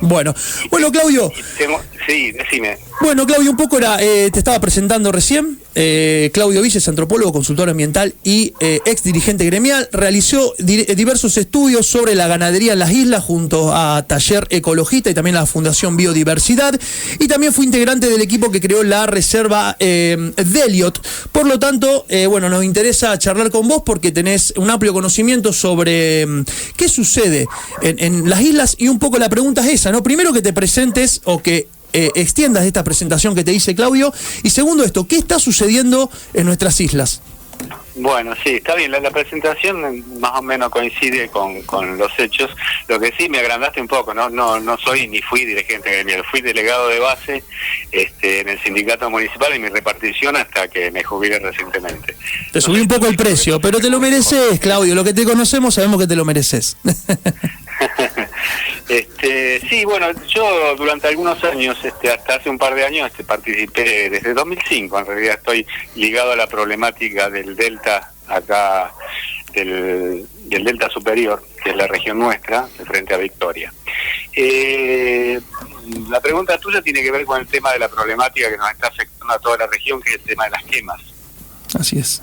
Bueno, Claudio. Sí, decime. Bueno, Claudio, un poco te estaba presentando recién. Claudio Villes, antropólogo, consultor ambiental y ex dirigente gremial, realizó diversos estudios sobre la ganadería en las islas junto a Taller Ecologista y también la Fundación Biodiversidad, y también fue integrante del equipo que creó la reserva Deliot. Por lo tanto, nos interesa charlar con vos porque tenés un amplio conocimiento sobre qué sucede en las islas, y un poco la pregunta es esa, ¿no? Primero, que te presentes o que extiendas esta presentación que te hice Claudio, y segundo esto, ¿qué está sucediendo en nuestras islas? Bueno, sí, está bien, la presentación más o menos coincide con los hechos. Lo que sí me agrandaste un poco, no soy ni fui dirigente gremial, fui delegado de base en el sindicato municipal, y mi repartición hasta que me jubilé recientemente. Te subí un poco el precio, pero te lo mereces, Claudio, lo que te conocemos sabemos que te lo mereces. Sí, bueno, yo durante algunos años, hasta hace un par de años, participé, desde 2005, en realidad estoy ligado a la problemática del delta, acá, del delta superior, que es la región nuestra, de frente a Victoria. La pregunta tuya tiene que ver con el tema de la problemática que nos está afectando a toda la región, que es el tema de las quemas. Así es.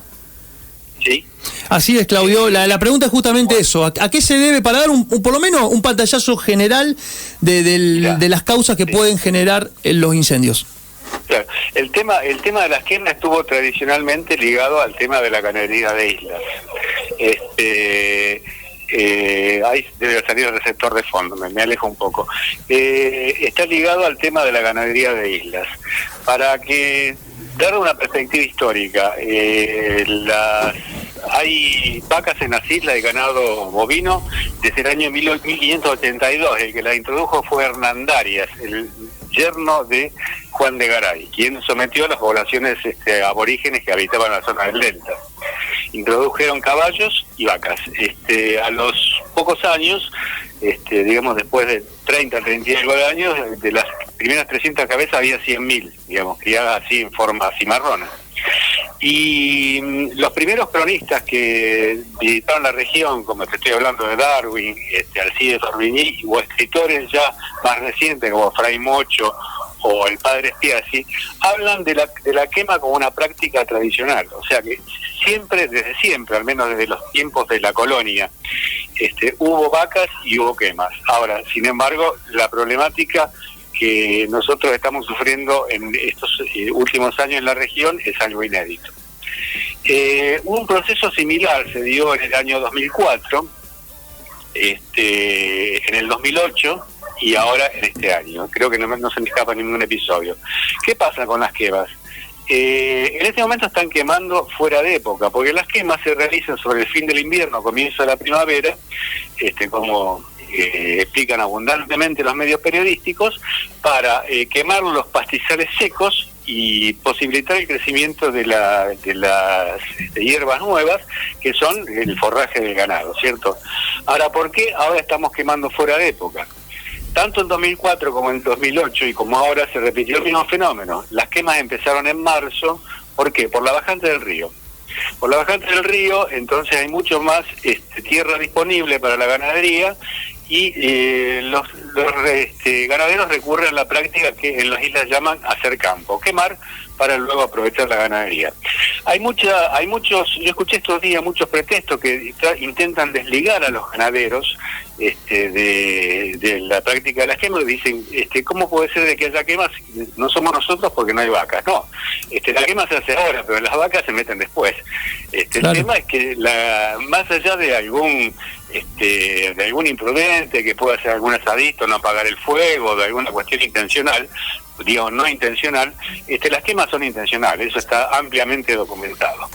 ¿Sí? Así es, Claudio. La pregunta es justamente eso. ¿A qué se debe, para dar por lo menos un pantallazo general de las causas que pueden generar los incendios? Claro. El tema de las quemas estuvo tradicionalmente ligado al tema de la ganadería de islas. Ahí debe salir el receptor de fondo, me alejo un poco. Está ligado al tema de la ganadería de islas. Para que dar una perspectiva histórica, hay vacas en las islas de ganado bovino desde el año 1582. El que la introdujo fue Hernandarias, el yerno de Juan de Garay, quien sometió a las poblaciones aborígenes que habitaban la zona del delta. Introdujeron caballos y vacas. A los pocos años, digamos después de 30 y algo de años, de las primeras 300 cabezas había 100.000, digamos, criadas así en forma cimarrona. Y los primeros cronistas que visitaron la región, como te estoy hablando de Darwin, Alcides Orbigny, o escritores ya más recientes como Fray Mocho o el padre Spiazzi, hablan de la quema como una práctica tradicional. O sea que desde siempre, al menos desde los tiempos de la colonia, hubo vacas y hubo quemas. Ahora, sin embargo, la problemática que nosotros estamos sufriendo en estos últimos años en la región es algo inédito. Un proceso similar se dio en el año 2004, en el 2008 y ahora en este año. Creo que no se me escapa ningún episodio. ¿Qué pasa con las quemas? En este momento están quemando fuera de época, porque las quemas se realizan sobre el fin del invierno, comienzo de la primavera, como explican abundantemente los medios periodísticos, para quemar los pastizales secos y posibilitar el crecimiento de las hierbas nuevas, que son el forraje del ganado, ¿cierto? Ahora, ¿por qué ahora estamos quemando fuera de época? Tanto en 2004 como en 2008 y como ahora se repitió el mismo fenómeno. Las quemas empezaron en marzo. ¿Por qué? Por la bajante del río. Por la bajante del río, entonces hay mucho más tierra disponible para la ganadería, y los ganaderos recurren a la práctica que en las islas llaman hacer campo, quemar para luego aprovechar la ganadería. Hay muchos, yo escuché estos días muchos pretextos que intentan desligar a los ganaderos de la práctica de las quemas. Dicen, ¿cómo puede ser de que haya quemas? No somos nosotros porque no hay vacas. No, la quema se hace ahora, pero las vacas se meten después. Claro. El tema es que más allá de algún imprudente que pueda hacer algún asadito, no apagar el fuego, de alguna cuestión intencional, digamos no intencional, las quemas son intencionales, eso está ampliamente documentado.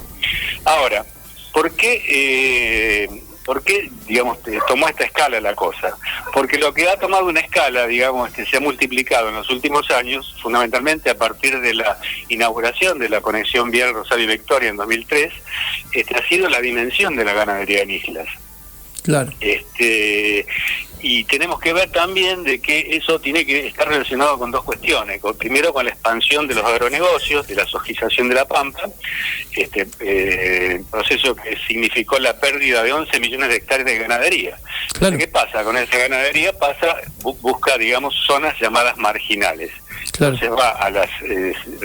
Ahora, ¿por qué digamos tomó esta escala la cosa? Porque lo que ha tomado una escala, digamos, se ha multiplicado en los últimos años, fundamentalmente a partir de la inauguración de la conexión vial Rosario y Victoria en 2003, ha sido la dimensión de la ganadería en islas. Claro. Y tenemos que ver también de que eso tiene que estar relacionado con dos cuestiones. Primero, con la expansión de los agronegocios, de la sojización de la pampa, proceso que significó la pérdida de 11 millones de hectáreas de ganadería. Claro. ¿Qué pasa con esa ganadería? Busca, digamos, zonas llamadas marginales. Claro. Entonces va a las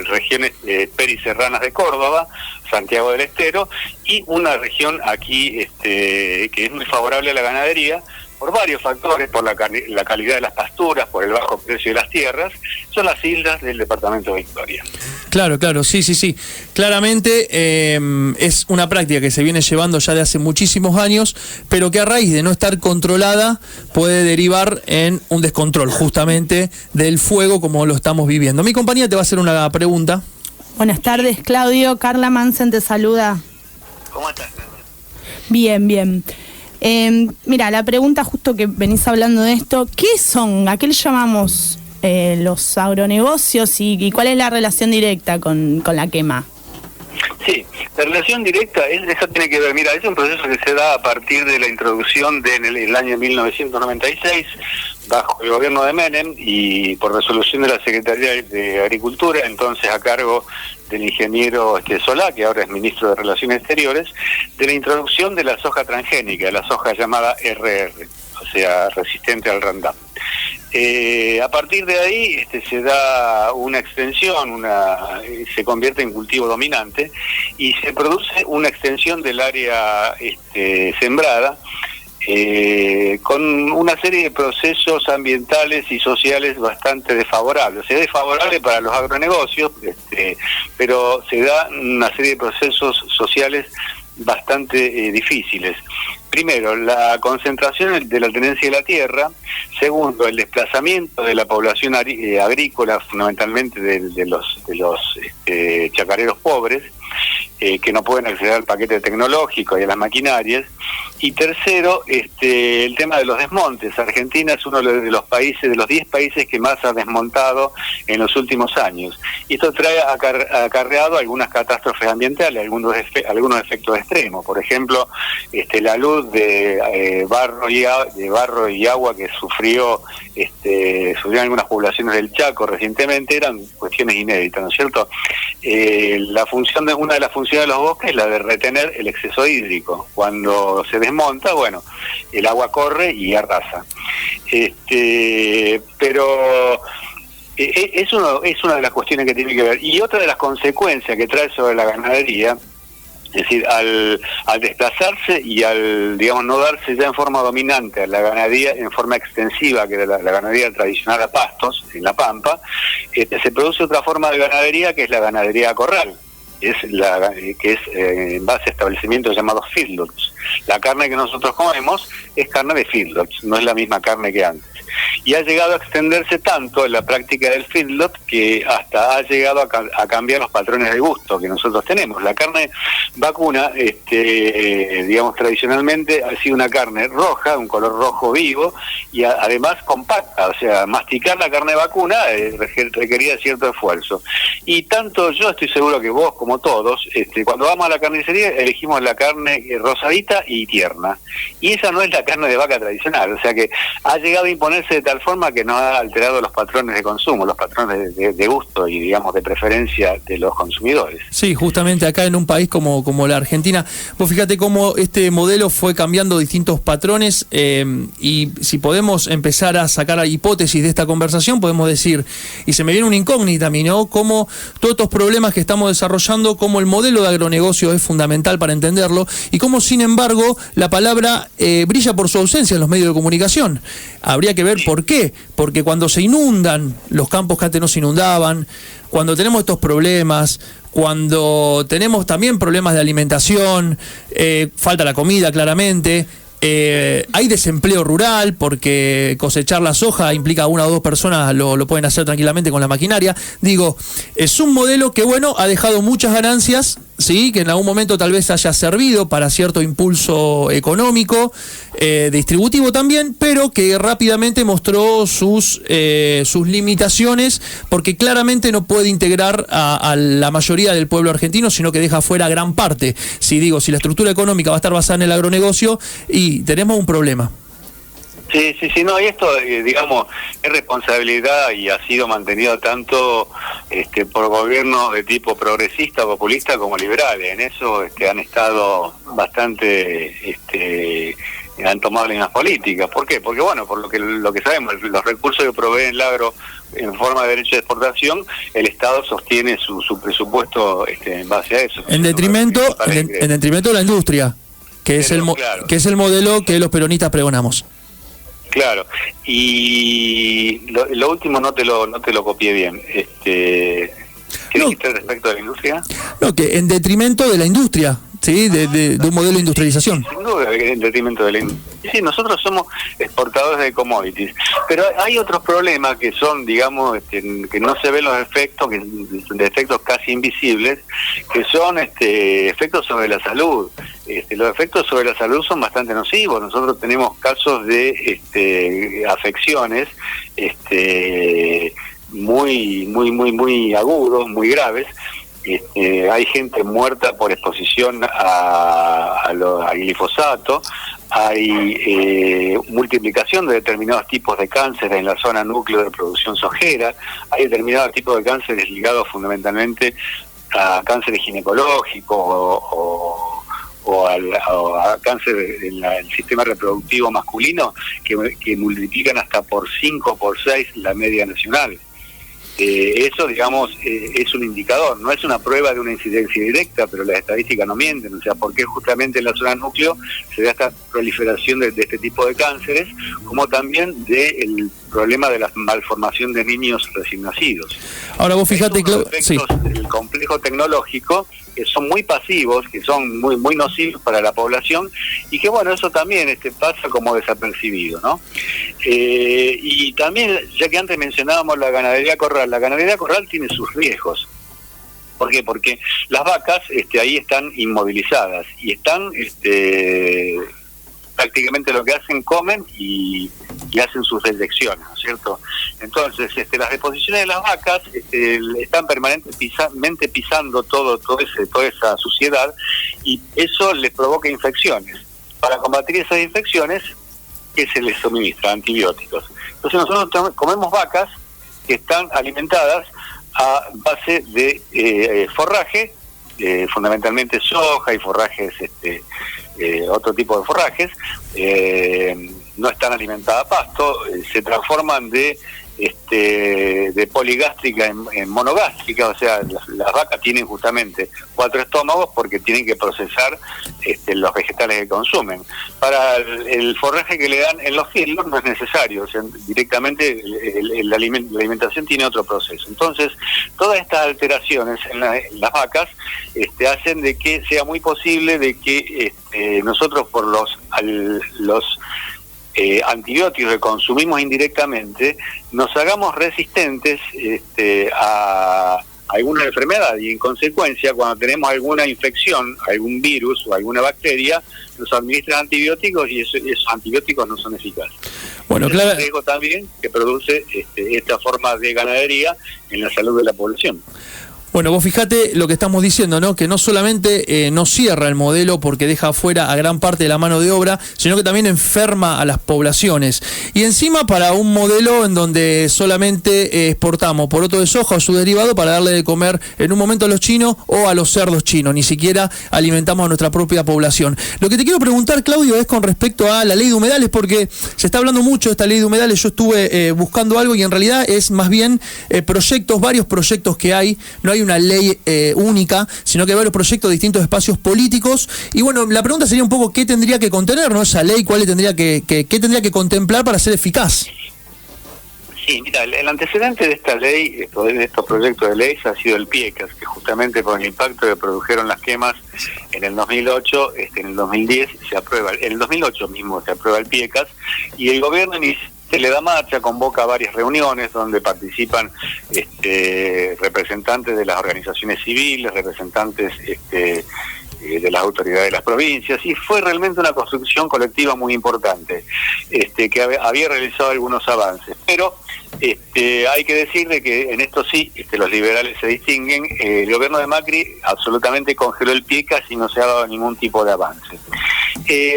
regiones periserranas de Córdoba, Santiago del Estero, y una región aquí que es muy favorable a la ganadería, por varios factores, por la calidad de las pasturas, por el bajo precio de las tierras, son las islas del departamento de Victoria. Claro, sí. Claramente es una práctica que se viene llevando ya de hace muchísimos años, pero que a raíz de no estar controlada puede derivar en un descontrol justamente del fuego como lo estamos viviendo. Mi compañía te va a hacer una pregunta. Buenas tardes, Claudio. Carla Mansen te saluda. ¿Cómo estás, Carla? Bien. Mira, la pregunta justo que venís hablando de esto, ¿qué son? ¿A qué le llamamos los agronegocios y cuál es la relación directa con la quema? Sí, la relación directa, eso tiene que ver, mira, es un proceso que se da a partir de la introducción en el año 1996, bajo el gobierno de Menem y por resolución de la Secretaría de Agricultura, entonces a cargo del ingeniero Solá, que ahora es ministro de Relaciones Exteriores, de la introducción de la soja transgénica, la soja llamada RR, o sea, resistente al Roundup. A partir de ahí se da una extensión, se convierte en cultivo dominante y se produce una extensión del área sembrada con una serie de procesos ambientales y sociales bastante desfavorables. O sea, desfavorable para los agronegocios, pero se da una serie de procesos sociales bastante difíciles. Primero, la concentración de la tenencia de la tierra. Segundo, el desplazamiento de la población agrícola, fundamentalmente de los chacareros pobres, que no pueden acceder al paquete tecnológico y a las maquinarias. Y tercero, el tema de los desmontes. Argentina es uno de los países, de los 10 países que más ha desmontado en los últimos años. Y esto trae acarreado algunas catástrofes ambientales, algunos efectos extremos. Por ejemplo, la luz de barro y agua que sufrieron algunas poblaciones del Chaco recientemente, eran cuestiones inéditas, ¿no es cierto? Una de las funciones de los bosques es la de retener el exceso hídrico. Cuando se desmonta, bueno, el agua corre y arrasa. Pero es una de las cuestiones que tiene que ver. Y otra de las consecuencias que trae sobre la ganadería, es decir, al desplazarse y al, digamos, no darse ya en forma dominante a la ganadería en forma extensiva, que era la ganadería tradicional a pastos, en la pampa, se produce otra forma de ganadería que es la ganadería a corral, que es en base a establecimientos llamados feedlots. La carne que nosotros comemos es carne de feedlots, no es la misma carne que antes. Y ha llegado a extenderse tanto en la práctica del feedlot que hasta ha llegado a cambiar los patrones de gusto que nosotros tenemos. La carne vacuna, digamos, tradicionalmente ha sido una carne roja, un color rojo vivo y además compacta. O sea, masticar la carne vacuna requería cierto esfuerzo. Y tanto yo estoy seguro que vos como todos, cuando vamos a la carnicería elegimos la carne rosadita y tierna. Y esa no es la carne de vaca tradicional. O sea que ha llegado a imponerse de tal forma que no ha alterado los patrones de consumo, los patrones de gusto y, digamos, de preferencia de los consumidores. Sí, justamente acá en un país como la Argentina, vos fíjate cómo este modelo fue cambiando distintos patrones y si podemos empezar a sacar hipótesis de esta conversación, podemos decir, y se me viene una incógnita a mí, ¿no? Cómo todos estos problemas que estamos desarrollando, cómo el modelo de agronegocio es fundamental para entenderlo y cómo, sin embargo, la palabra brilla por su ausencia en los medios de comunicación. Habría que ver por qué, porque cuando se inundan los campos que antes no se inundaban, cuando tenemos estos problemas, cuando tenemos también problemas de alimentación, falta la comida claramente, hay desempleo rural porque cosechar la soja implica una o dos personas, lo pueden hacer tranquilamente con la maquinaria. Digo, es un modelo que, bueno, ha dejado muchas ganancias sí, que en algún momento tal vez haya servido para cierto impulso económico, distributivo también, pero que rápidamente mostró sus limitaciones, porque claramente no puede integrar a la mayoría del pueblo argentino, sino que deja fuera gran parte. Si la estructura económica va a estar basada en el agronegocio, y tenemos un problema. Sí, no, y esto, digamos, es responsabilidad y ha sido mantenido tanto por gobiernos de tipo progresista, populista como liberales. En eso han estado bastante, han tomado líneas políticas. ¿Por qué? Porque, bueno, por lo que sabemos, los recursos que provee el agro en forma de derecho de exportación, el Estado sostiene su presupuesto en base a eso. En detrimento de la industria, que es el modelo que los peronistas pregonamos. Claro, y lo último no te lo copié bien. ¿Qué dijiste respecto de la industria? No, que en detrimento de la industria, ¿sí? De un modelo de industrialización. Sin duda, en detrimento de la industria. Sí, nosotros somos exportadores de commodities, pero hay otros problemas que son, digamos, que no se ven los efectos, de efectos casi invisibles, que son efectos sobre la salud. Los efectos sobre la salud son bastante nocivos. Nosotros tenemos casos de afecciones muy agudos, muy graves. Hay gente muerta por exposición a glifosato, hay multiplicación de determinados tipos de cánceres en la zona núcleo de producción sojera, hay determinados tipos de cánceres ligados fundamentalmente a cánceres ginecológicos o a cáncer en el sistema reproductivo masculino que multiplican hasta por 5 por 6 la media nacional. Eso, digamos, es un indicador, no es una prueba de una incidencia directa, pero las estadísticas no mienten. O sea, porque justamente en la zona núcleo se da esta proliferación de este tipo de cánceres, como también del problema de la malformación de niños recién nacidos. Ahora vos fíjate, sí. El complejo tecnológico, que son muy pasivos, que son muy nocivos para la población, y que bueno, eso también pasa como desapercibido, ¿no? Y también, ya que antes mencionábamos la ganadería corral tiene sus riesgos. ¿Por qué? Porque las vacas ahí están inmovilizadas y están prácticamente lo que hacen, comen y hacen sus delecciones, ¿no es cierto? Entonces, las deposiciones de las vacas están permanentemente pisando toda esa suciedad, y eso les provoca infecciones. Para combatir esas infecciones, ¿qué se les suministra? Antibióticos. Entonces nosotros comemos vacas que están alimentadas a base de forraje, fundamentalmente soja y forrajes, otro tipo de forrajes, no están alimentadas a pasto, se transforman de poligástrica en monogástrica. O sea, las vacas tienen justamente 4 estómagos porque tienen que procesar los vegetales que consumen. Para el forraje que le dan en los fields no es necesario, o sea, directamente la alimentación tiene otro proceso. Entonces, todas estas alteraciones en las vacas hacen de que sea muy posible de que nosotros por los antibióticos que consumimos indirectamente nos hagamos resistentes a alguna enfermedad, y en consecuencia cuando tenemos alguna infección, algún virus o alguna bacteria, nos administran antibióticos y esos antibióticos no son eficaces. Bueno, claro. Es un riesgo también que produce esta forma de ganadería en la salud de la población. Bueno, vos fijate lo que estamos diciendo, ¿no? Que no solamente no cierra el modelo porque deja afuera a gran parte de la mano de obra, sino que también enferma a las poblaciones. Y encima para un modelo en donde solamente exportamos poroto de soja o su derivado para darle de comer en un momento a los chinos o a los cerdos chinos. Ni siquiera alimentamos a nuestra propia población. Lo que te quiero preguntar, Claudio, es con respecto a la ley de humedales, porque se está hablando mucho de esta ley de humedales. Yo estuve buscando algo y en realidad es más bien varios proyectos que hay. No hay una ley única, sino que hay varios proyectos de distintos espacios políticos. Y bueno, la pregunta sería un poco qué tendría que contener, ¿no? Esa ley, qué tendría que contemplar para ser eficaz. Sí, mira, el antecedente de esta ley, de estos proyectos de ley, ha sido el PIECAS, que justamente por el impacto que produjeron las quemas en el 2008, en el 2010 se aprueba, en el 2008 mismo se aprueba el PIECAS, y el gobierno se le da marcha, convoca varias reuniones donde participan representantes de las organizaciones civiles, representantes de las autoridades de las provincias, y fue realmente una construcción colectiva muy importante, que había realizado algunos avances, pero hay que decir de que en esto sí los liberales se distinguen. El gobierno de Macri absolutamente congeló el pie, casi no se ha dado ningún tipo de avance.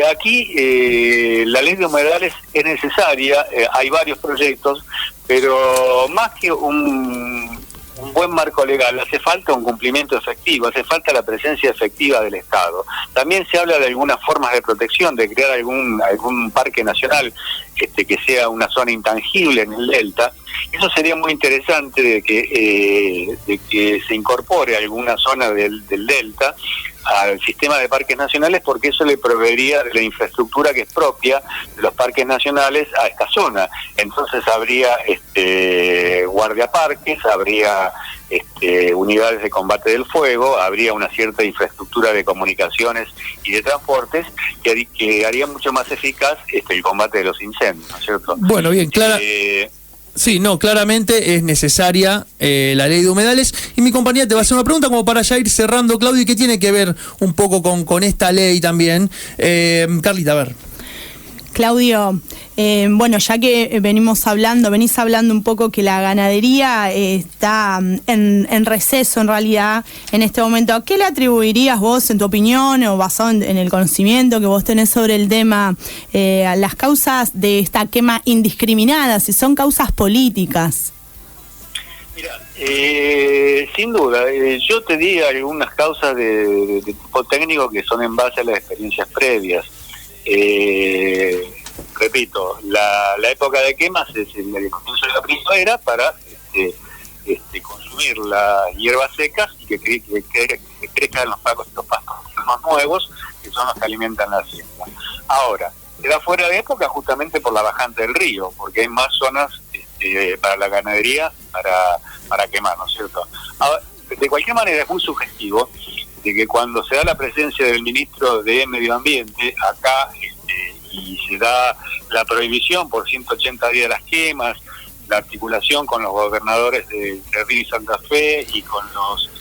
Aquí la ley de humedales es necesaria, hay varios proyectos, pero más que un buen marco legal, hace falta un cumplimiento efectivo, hace falta la presencia efectiva del Estado. También se habla de algunas formas de protección, de crear algún parque nacional que sea una zona intangible en el delta. Eso sería muy interesante de que se incorpore alguna zona del delta al sistema de parques nacionales, porque eso le proveería de la infraestructura que es propia de los parques nacionales a esta zona. Entonces habría guardiaparques, habría unidades de combate del fuego, habría una cierta infraestructura de comunicaciones y de transportes que haría mucho más eficaz el combate de los incendios, ¿no es cierto? Bueno, bien, claro. Sí, no, claramente es necesaria la ley de humedales, y mi compañera te va a hacer una pregunta como para ya ir cerrando, Claudio, y que tiene que ver un poco con esta ley también. Carlita, a ver. Claudio, bueno, ya que venís hablando un poco que la ganadería está en receso en realidad en este momento, ¿a qué le atribuirías vos, en tu opinión, o basado en el conocimiento que vos tenés sobre el tema, a las causas de esta quema indiscriminada, si son causas políticas? Mira, sin duda, yo te di algunas causas de tipo técnico que son en base a las experiencias previas. Repito, la época de quemas es el comienzo de la primavera para consumir las hierbas secas y que crezcan los pastos nuevos, que son los que alimentan la siembra. Ahora, se da fuera de época justamente por la bajante del río, porque hay más zonas para la ganadería para quemar, ¿no es cierto? Ahora, de cualquier manera es muy sugestivo de que cuando se da la presencia del ministro de Medio Ambiente acá y se da la prohibición por 180 días de las quemas, la articulación con los gobernadores de Río y Santa Fe y con los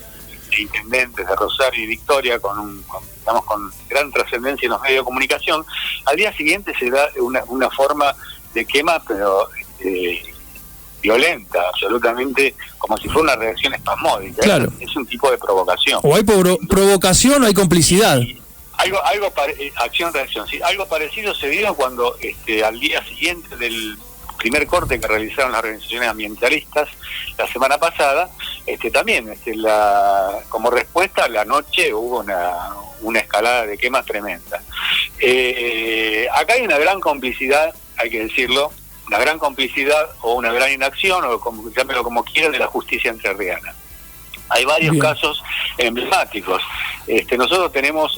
intendentes de Rosario y Victoria con gran trascendencia en los medios de comunicación, al día siguiente se da una forma de quema, pero violenta, absolutamente, como si fuera una reacción espasmódica. Claro. Es un tipo de provocación. O hay provocación o hay complicidad. Acción-reacción. Sí, algo parecido se dio cuando al día siguiente del primer corte que realizaron las organizaciones ambientalistas la semana pasada, también como respuesta a la noche hubo una escalada de quemas tremenda. Acá hay una gran complicidad, hay que decirlo, una gran complicidad o una gran inacción, o llámelo como quieran, de la justicia entrerriana. Hay varios casos emblemáticos. Nosotros tenemos,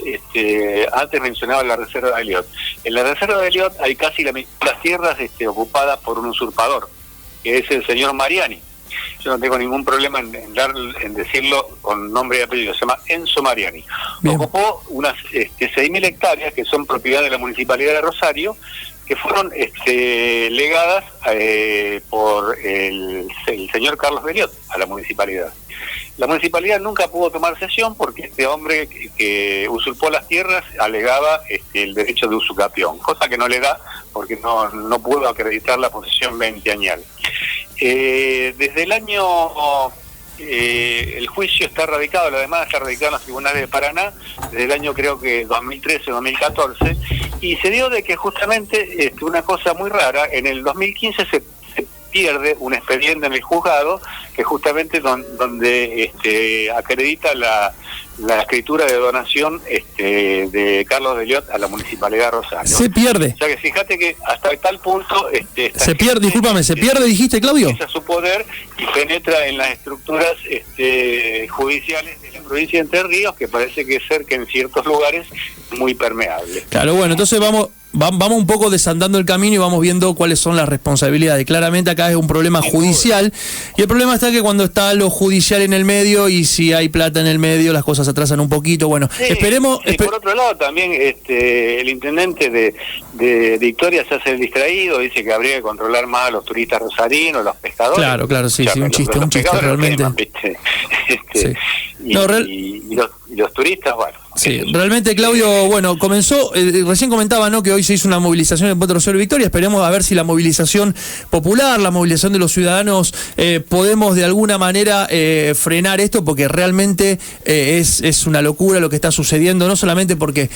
antes mencionaba la reserva de Elliot. En la reserva de Elliot hay casi la mitad de las tierras ocupadas por un usurpador, que es el señor Mariani. Yo no tengo ningún problema en decirlo con nombre y apellido. Se llama Enzo Mariani. Bien. Ocupó unas 6.000 hectáreas que son propiedad de la Municipalidad de Rosario, que fueron legadas por el señor Carlos Beliot a la municipalidad. La municipalidad nunca pudo tomar cesión porque este hombre que usurpó las tierras alegaba el derecho de usucapión, cosa que no le da porque no pudo acreditar la posesión veinteañal. Desde el año... el juicio está radicado, la demanda está radicada en los tribunales de Paraná desde el año creo que 2013-2014, y se dio de que justamente una cosa muy rara, en el 2015 se pierde un expediente en el juzgado que justamente donde acredita la escritura de donación de Carlos Beliot a la Municipalidad de Rosario. Se pierde. O sea que fíjate que hasta tal punto... se pierde, discúlpame, ¿se pierde, dijiste, Claudio? Empieza su poder y penetra en las estructuras judiciales de la provincia de Entre Ríos, que parece que en ciertos lugares muy permeable. Claro, bueno, entonces vamos un poco desandando el camino y vamos viendo cuáles son las responsabilidades. Claramente acá es un problema judicial, y el problema está que cuando está lo judicial en el medio y si hay plata en el medio, las cosas se atrasan un poquito. Bueno, sí, esperemos... Sí, por otro lado, también el intendente de Victoria se hace el distraído, dice que habría que controlar más a los turistas rosarinos, los pescadores. Claro, sí, sí, un chiste realmente. Sí. Y los turistas, bueno. Sí, realmente, Claudio, bueno, comenzó, recién comentaba, ¿no?, que hoy se hizo una movilización en Puerto Rosario Victoria. Esperemos a ver si la movilización popular, la movilización de los ciudadanos, podemos de alguna manera frenar esto, porque realmente es una locura lo que está sucediendo, no solamente porque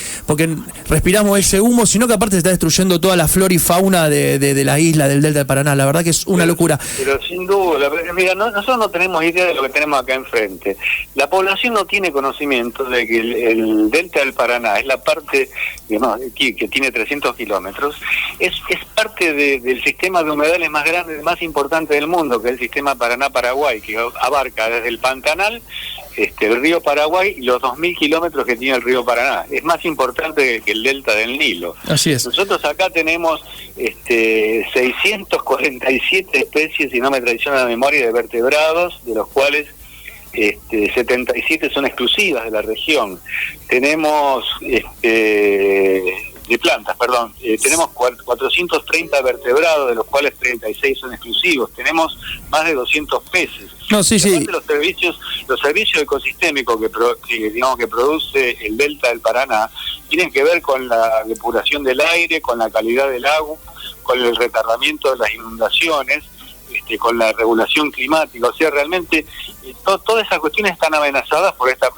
respiramos ese humo, sino que aparte se está destruyendo toda la flora y fauna de la isla, del Delta del Paraná. La verdad que es una locura. Pero sin duda, mira, nosotros no tenemos idea de lo que tenemos acá enfrente. La población no tiene conocimiento de que el Delta del Paraná es la parte, digamos, que tiene 300 kilómetros, es parte del sistema de humedales más grande, más importante del mundo, que es el sistema Paraná-Paraguay, que abarca desde el Pantanal, el río Paraguay, y los 2.000 kilómetros que tiene el río Paraná. Es más importante que el delta del Nilo. Así es. Nosotros acá tenemos 647 especies, si no me traiciona la memoria, de vertebrados, de los cuales 77 son exclusivas de la región. Tenemos de plantas, perdón, tenemos 430 vertebrados, de los cuales 36 son exclusivos. Tenemos más de 200 peces. No, sí, sí. Los servicios ecosistémicos que produce el Delta del Paraná tienen que ver con la depuración del aire, con la calidad del agua, con el retardamiento de las inundaciones, con la regulación climática. O sea, realmente todas esas cuestiones están amenazadas por esta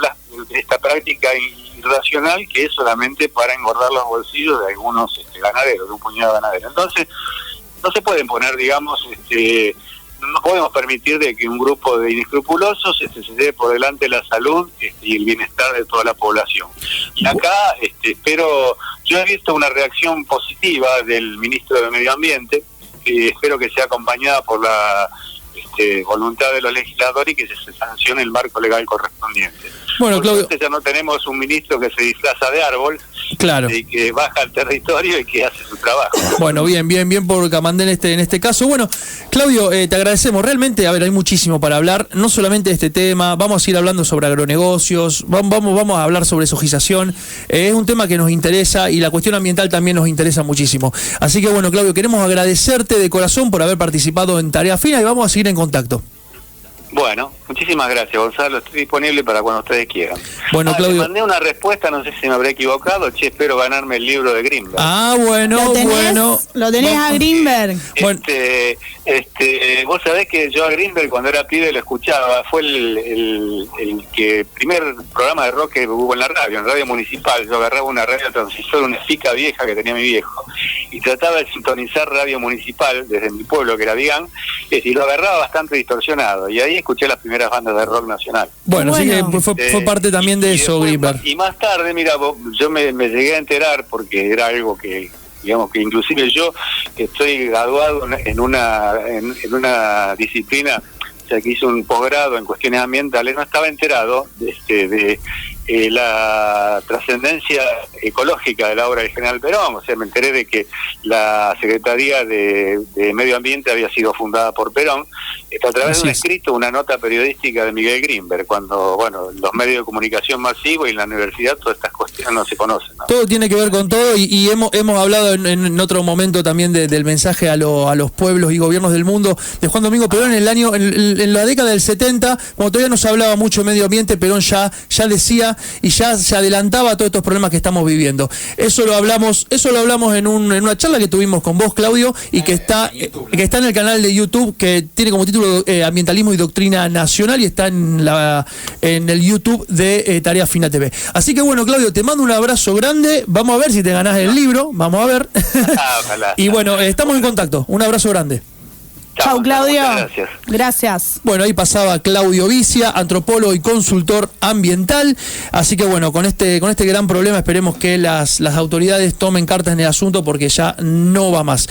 práctica irracional, que es solamente para engordar los bolsillos de algunos ganaderos, de un puñado de ganaderos. Entonces, no se pueden poner, digamos, no podemos permitir de que un grupo de inescrupulosos se lleve por delante la salud y el bienestar de toda la población. Y acá yo he visto una reacción positiva del ministro de Medio Ambiente, espero que sea acompañada por la voluntad de los legisladores y que se sancione el marco legal correspondiente. Bueno, Claudio, ya no tenemos un ministro que se disfraza de árbol, claro, y que baja al territorio y que hace su trabajo. Bueno, bien por Camandel en este caso. Bueno, Claudio, te agradecemos. Realmente, a ver, hay muchísimo para hablar, no solamente de este tema, vamos a ir hablando sobre agronegocios, vamos a hablar sobre sojización. Es un tema que nos interesa y la cuestión ambiental también nos interesa muchísimo. Así que bueno, Claudio, queremos agradecerte de corazón por haber participado en Tarea Fina y vamos a seguir en contacto. Bueno, muchísimas gracias, Gonzalo. Estoy disponible para cuando ustedes quieran. Bueno, Claudio, le mandé una respuesta, no sé si me habré equivocado. Espero ganarme el libro de Greenberg. Bueno. Lo tenés a Greenberg. Bueno. Vos sabés que yo a Greenberg cuando era pibe lo escuchaba. Fue el primer programa de rock que hubo en la radio municipal. Yo agarraba una radio transistor, una fica vieja que tenía mi viejo, y trataba de sintonizar radio municipal desde mi pueblo, que era Vigán, y lo agarraba bastante distorsionado. Y ahí escuché las primeras bandas de rock nacional. Bueno, sí que fue parte también de eso, Greenberg. Y más tarde, mira, yo me llegué a enterar, porque era algo que, digamos, que inclusive yo, que estoy graduado en una disciplina, o sea, que hice un posgrado en cuestiones ambientales, no estaba enterado de la trascendencia ecológica de la obra del general Perón. O sea, me enteré de que la Secretaría de Medio Ambiente había sido fundada por Perón, a través de un escrito, una nota periodística de Miguel Greenberg, cuando, bueno, los medios de comunicación masivos y en la universidad todas estas cuestiones no se conocen, ¿no? Todo tiene que ver con todo y hemos hablado en otro momento también del mensaje a los pueblos y gobiernos del mundo de Juan Domingo Perón en la década del 70, cuando todavía no se hablaba mucho de medio ambiente. Perón ya decía y ya se adelantaba a todos estos problemas que estamos viviendo. Eso lo hablamos en una charla que tuvimos con vos, Claudio, y que está en el canal de YouTube, que tiene como título Ambientalismo y Doctrina Nacional, y está en el YouTube de Tarea Fina TV. Así que bueno, Claudio, te mando un abrazo grande. Vamos a ver si te ganás el libro, vamos a ver. Ojalá. Y bueno, estamos en contacto. Un abrazo grande. Chau, Claudio. Gracias. Bueno, ahí pasaba Claudio Vicia, antropólogo y consultor ambiental. Así que bueno, con este gran problema esperemos que las autoridades tomen cartas en el asunto, porque ya no va más.